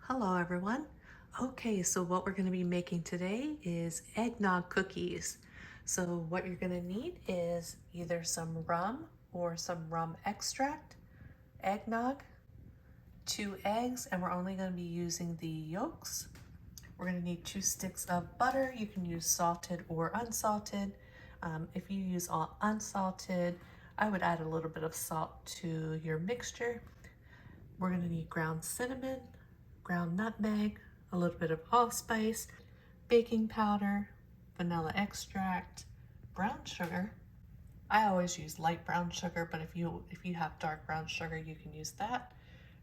Hello everyone. Okay, so what we're going to be making today is eggnog cookies. So what you're going to need is either some rum or some rum extract, eggnog, 2 eggs, and we're only going to be using the yolks. We're going to need 2 sticks of butter. You can use salted or unsalted. If you use all unsalted, I would add a little bit of salt to your mixture. We're going to need ground cinnamon, ground nutmeg, a little bit of allspice, baking powder, vanilla extract, brown sugar. I always use light brown sugar, but if you have dark brown sugar, you can use that.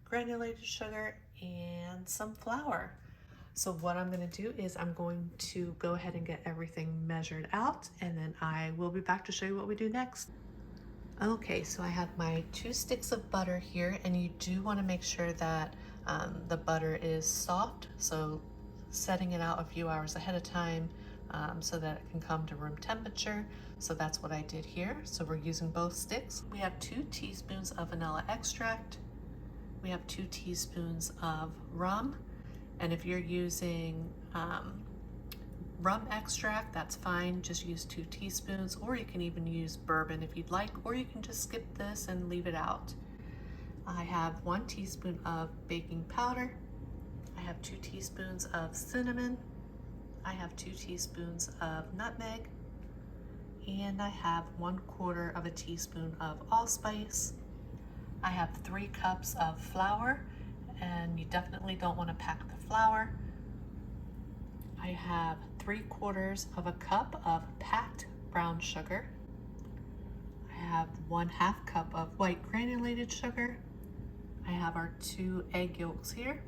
Granulated sugar and some flour. So what I'm going to do is I'm going to go ahead and get everything measured out, and then I will be back to show you what we do next. Okay, so I have my 2 sticks of butter here, and you do want to make sure that the butter is soft, so setting it out a few hours ahead of time so that it can come to room temperature. So that's what I did here. So we're using both sticks. We have 2 teaspoons of vanilla extract. We have 2 teaspoons of rum, and if you're using rum extract, that's fine, just use 2 teaspoons, or you can even use bourbon if you'd like, or you can just skip this and leave it out. I have 1 teaspoon of baking powder, I have 2 teaspoons of cinnamon, I have 2 teaspoons of nutmeg, and I have 1/4 of a teaspoon of allspice. I have 3 cups of flour, and you definitely don't want to pack the flour. I have 3/4 of a cup of packed brown sugar. I have 1/2 cup of white granulated sugar. I have our 2 egg yolks here.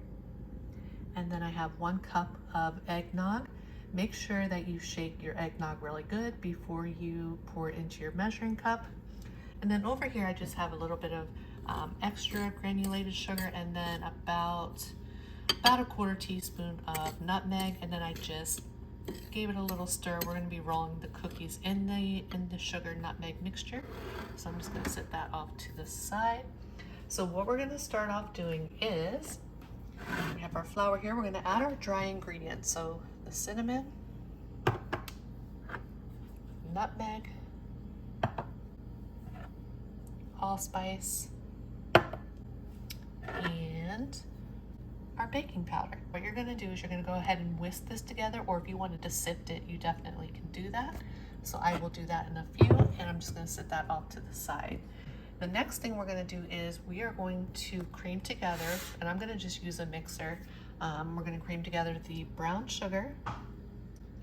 And then I have 1 cup of eggnog. Make sure that you shake your eggnog really good before you pour it into your measuring cup. And then over here I just have a little bit of extra granulated sugar, and then about a 1/4 teaspoon of nutmeg, and then I just gave it a little stir. We're going to be rolling the cookies in the sugar nutmeg mixture, so I'm just going to set that off to the side. So what we're going to start off doing is we have our flour here. We're going to add our dry ingredients, so the cinnamon, nutmeg, allspice, and our baking powder. What you're going to do is you're going to go ahead and whisk this together, or if you wanted to sift it, you definitely can do that. So I will do that in a few, and I'm just going to set that off to the side. The next thing we're going to do is we are going to cream together, and I'm going to just use a mixer. We're going to cream together the brown sugar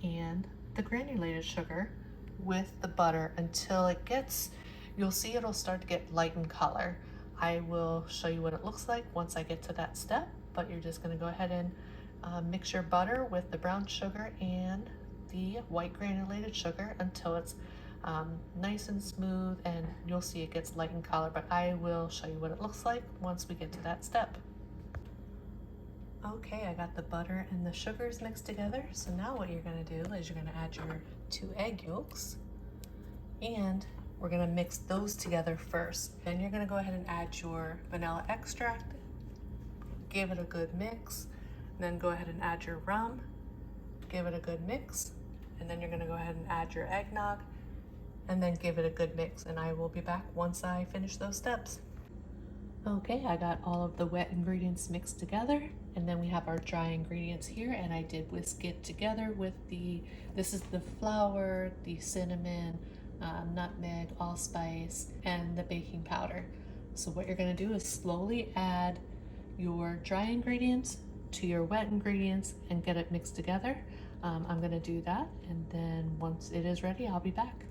and the granulated sugar with the butter until it gets, you'll see it'll start to get light in color. I will show you what it looks like once I get to that step, but you're just going to go ahead and mix your butter with the brown sugar and the white granulated sugar until it's nice and smooth, and you'll see it gets light in color, but I will show you what it looks like once we get to that step. Okay, I got the butter and the sugars mixed together, so now what you're going to do is you're going to add your 2 egg yolks, and we're going to mix those together first. Then you're going to go ahead and add your vanilla extract, give it a good mix, and then go ahead and add your rum, give it a good mix, and then you're going to go ahead and add your eggnog, and then give it a good mix, and I will be back once I finish those steps. Okay, I got all of the wet ingredients mixed together, and then we have our dry ingredients here, and I did whisk it together with this is the flour, the cinnamon, nutmeg, allspice, and the baking powder. So what you're going to do is slowly add your dry ingredients to your wet ingredients and get it mixed together. I'm going to do that, and then once it is ready, I'll be back.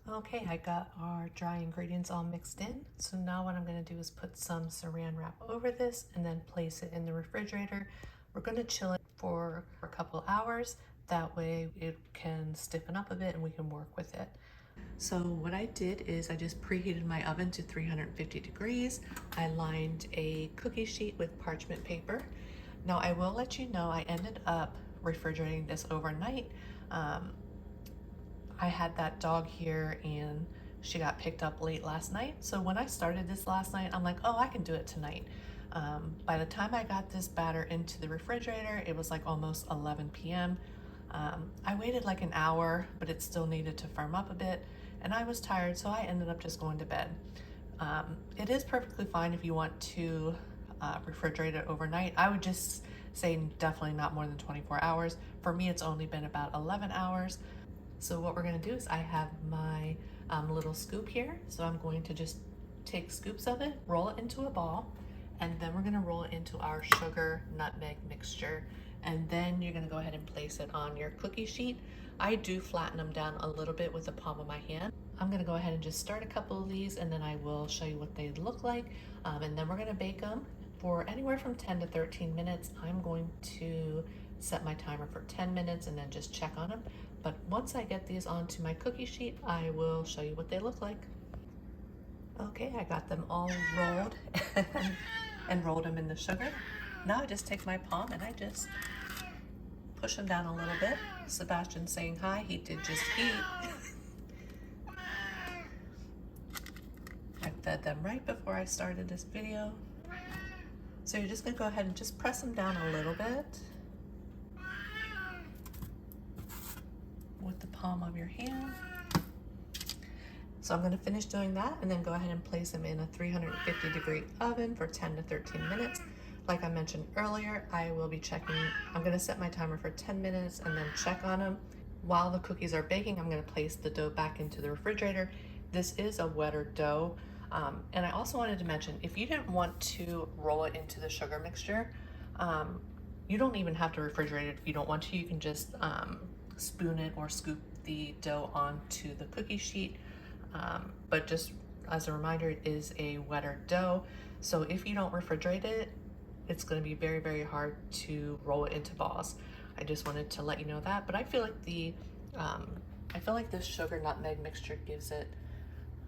Okay, I got our dry ingredients all mixed in. So now what I'm going to do is put some saran wrap over this and then place it in the refrigerator. We're going to chill it for a couple hours. That way it can stiffen up a bit and we can work with it. So what I did is I just preheated my oven to 350 degrees. I lined a cookie sheet with parchment paper. Now I will let you know I ended up refrigerating this overnight. I had that dog here, and She got picked up late last night. So when I started this last night, I'm like, oh, I can do it tonight. By the time I got this batter into the refrigerator, it was like almost 11 p.m. I waited like an hour, but it still needed to firm up a bit, and I was tired, so I ended up just going to bed. It is perfectly fine if you want to refrigerate it overnight. I would just say definitely not more than 24 hours. For me, it's only been about 11 hours. So what we're gonna do is I have my little scoop here. So I'm going to just take scoops of it, roll it into a ball, and then we're gonna roll it into our sugar nutmeg mixture. And then you're gonna go ahead and place it on your cookie sheet. I do flatten them down a little bit with the palm of my hand. I'm gonna go ahead and just start a couple of these, and then I will show you what they look like. And then we're gonna bake them for anywhere from 10 to 13 minutes. I'm going to set my timer for 10 minutes and then just check on them. But once I get these onto my cookie sheet, I will show you what they look like. Okay, I got them all rolled and rolled them in the sugar. Now I just take my palm and I just push them down a little bit. Sebastian's saying hi, he did just eat. I fed them right before I started this video. So you're just gonna go ahead and just press them down a little bit with the palm of your hand. So I'm gonna finish doing that and then go ahead and place them in a 350-degree oven for 10 to 13 minutes. Like I mentioned earlier, I will be checking. I'm gonna set my timer for 10 minutes and then check on them. While the cookies are baking, I'm gonna place the dough back into the refrigerator. This is a wetter dough. And I also wanted to mention, if you didn't want to roll it into the sugar mixture, you don't even have to refrigerate it if you don't want to. You can just spoon it or scoop the dough onto the cookie sheet. But just as a reminder, it is a wetter dough. So if you don't refrigerate it, it's going to be very, very hard to roll it into balls. I just wanted to let you know that. But I feel like this sugar nutmeg mixture gives it,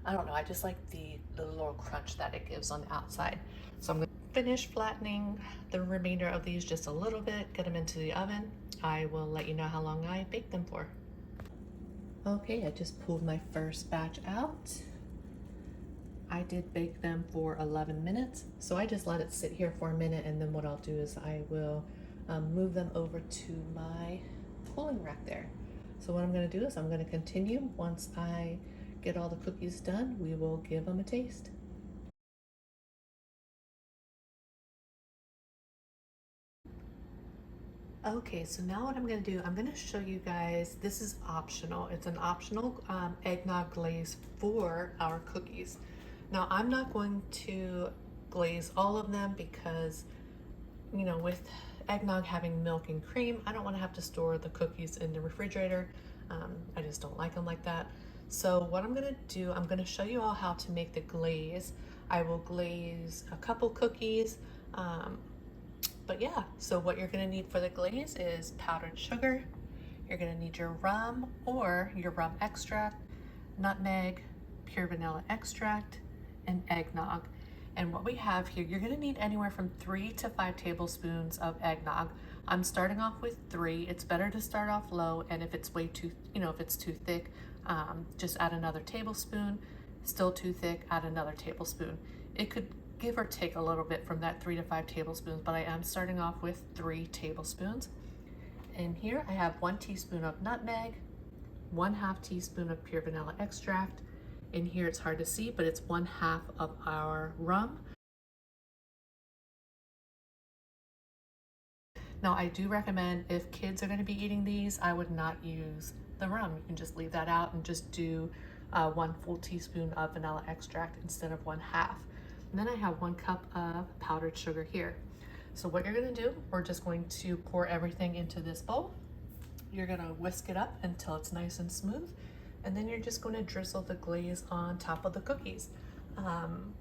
I don't know, I just like the little crunch that it gives on the outside. So I'm going to finish flattening the remainder of these just a little bit, get them into the oven. I will let you know how long I bake them for. Okay, I just pulled my first batch out. I did bake them for 11 minutes, so I just let it sit here for a minute, and then what I'll do is I will move them over to my cooling rack there. So what I'm going to do is I'm going to continue. Once I get all the cookies done, we will give them a taste. Okay, so now what I'm going to do, I'm going to show you guys, this is optional. It's an optional eggnog glaze for our cookies. Now, I'm not going to glaze all of them because, you know, with eggnog having milk and cream, I don't want to have to store the cookies in the refrigerator. I just don't like them like that. So what I'm going to do, I'm going to show you all how to make the glaze. I will glaze a couple cookies. But yeah, so what you're going to need for the glaze is powdered sugar. You're going to need your rum or your rum extract, nutmeg, pure vanilla extract, and eggnog. And what we have here, you're going to need anywhere from 3 to 5 tablespoons of eggnog. I'm starting off with 3. It's better to start off low, and if it's way too, if it's too thick, just add another tablespoon. Still too thick, add another tablespoon. It could give or take a little bit from that 3 to 5 tablespoons, but I am starting off with 3 tablespoons. And here I have 1 teaspoon of nutmeg, 1/2 teaspoon of pure vanilla extract. In here it's hard to see, but it's 1/2 of our rum. Now I do recommend, if kids are going to be eating these, I would not use the rum. You can just leave that out and just do 1 full teaspoon of vanilla extract instead of 1/2. And then I have 1 cup of powdered sugar here. So what you're going to do, we're just going to pour everything into this bowl. You're going to whisk it up until it's nice and smooth. And then you're just going to drizzle the glaze on top of the cookies.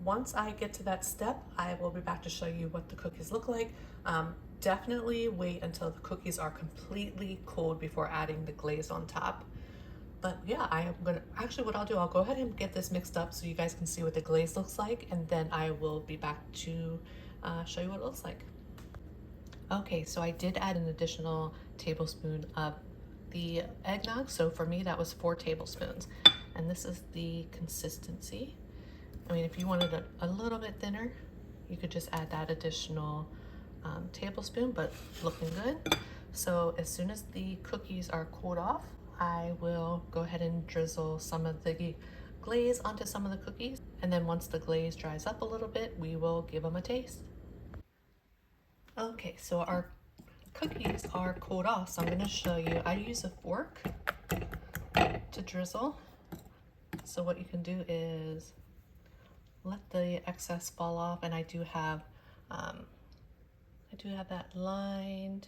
Once I get to that step, I will be back to show you what the cookies look like. Definitely wait until the cookies are completely cold before adding the glaze on top. But yeah, what I'll do, I'll go ahead and get this mixed up so you guys can see what the glaze looks like, and then I will be back to show you what it looks like. Okay, so I did add an additional tablespoon of the eggnog. So for me, that was 4 tablespoons. And this is the consistency. I mean, if you wanted it a little bit thinner, you could just add that additional tablespoon, but looking good. So as soon as the cookies are cooled off, I will go ahead and drizzle some of the glaze onto some of the cookies. And then once the glaze dries up a little bit, we will give them a taste. Okay, so our cookies are cooled off. So I'm going to show you. I use a fork to drizzle. So what you can do is let the excess fall off, and I do have that lined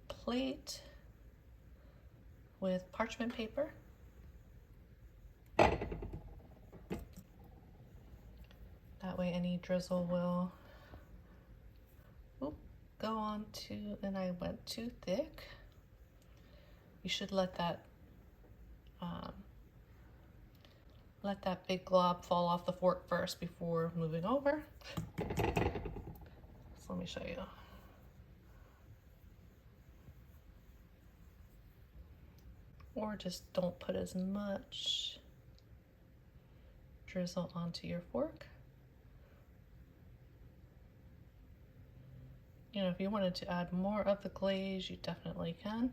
plate with parchment paper. That way any drizzle will go on to, and I went too thick. You should let that big glob fall off the fork first before moving over. So let me show you. Or just don't put as much drizzle onto your fork. You know, if you wanted to add more of the glaze, you definitely can.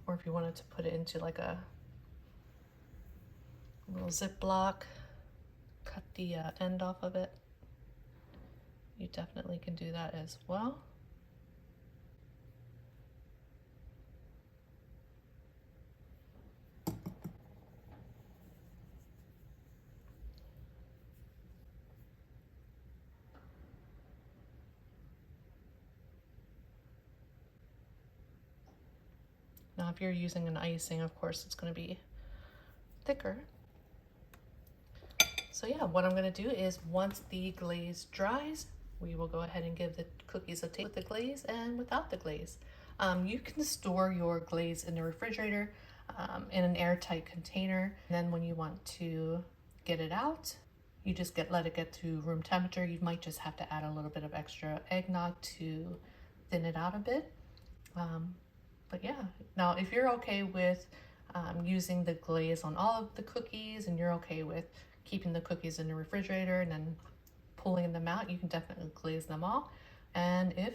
Or if you wanted to put it into like a little Ziploc, cut the end off of it, you definitely can do that as well. Now, if you're using an icing, of course, it's going to be thicker. So yeah, what I'm going to do is once the glaze dries, we will go ahead and give the cookies a taste with the glaze and without the glaze. You can store your glaze in the refrigerator in an airtight container. And then when you want to get it out, you just let it get to room temperature. You might just have to add a little bit of extra eggnog to thin it out a bit. But yeah, now if you're okay with using the glaze on all of the cookies and you're okay with keeping the cookies in the refrigerator and then pulling them out, you can definitely glaze them all. And if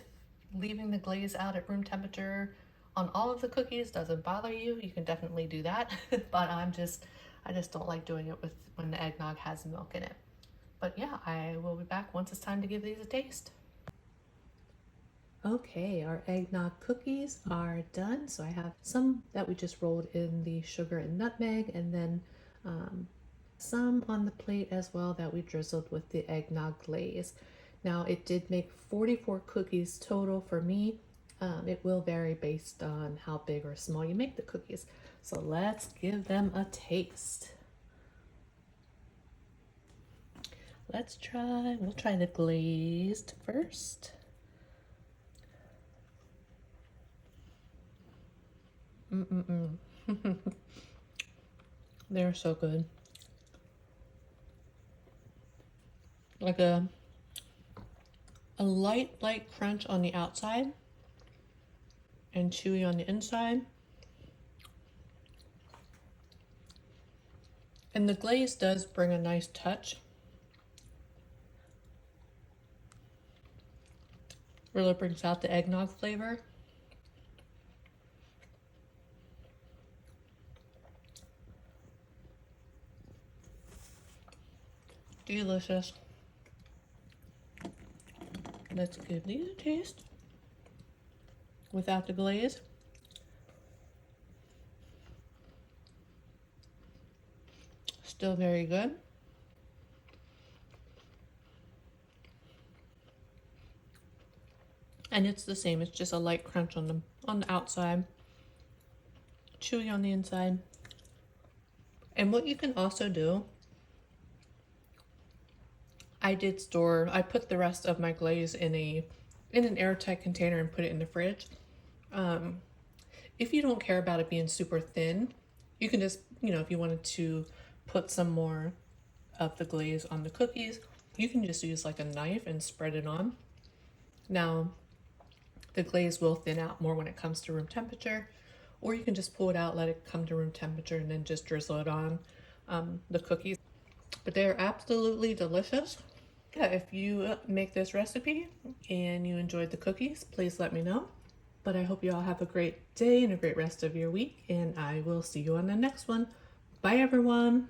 leaving the glaze out at room temperature on all of the cookies doesn't bother you, you can definitely do that. But I just don't like doing it when the eggnog has milk in it. But yeah, I will be back once it's time to give these a taste. Okay, our eggnog cookies are done. So I have some that we just rolled in the sugar and nutmeg, and then some on the plate as well that we drizzled with the eggnog glaze. Now it did make 44 cookies total for me. It will vary based on how big or small you make the cookies. So let's give them a taste. We'll try the glazed first. They're so good. Like a light crunch on the outside and chewy on the inside. And the glaze does bring a nice touch. Really brings out the eggnog flavor. Delicious. Let's give these a taste without the glaze. Still very good. And it's the same, it's just a light crunch on the outside, chewy on the inside. And what you can also do, I put the rest of my glaze in an airtight container and put it in the fridge. If you don't care about it being super thin, you can just, if you wanted to put some more of the glaze on the cookies, you can just use like a knife and spread it on. Now, the glaze will thin out more when it comes to room temperature, or you can just pull it out, let it come to room temperature, and then just drizzle it on the cookies. But they're absolutely delicious. Yeah, if you make this recipe and you enjoyed the cookies, please let me know. But I hope you all have a great day and a great rest of your week, and I will see you on the next one. Bye, everyone.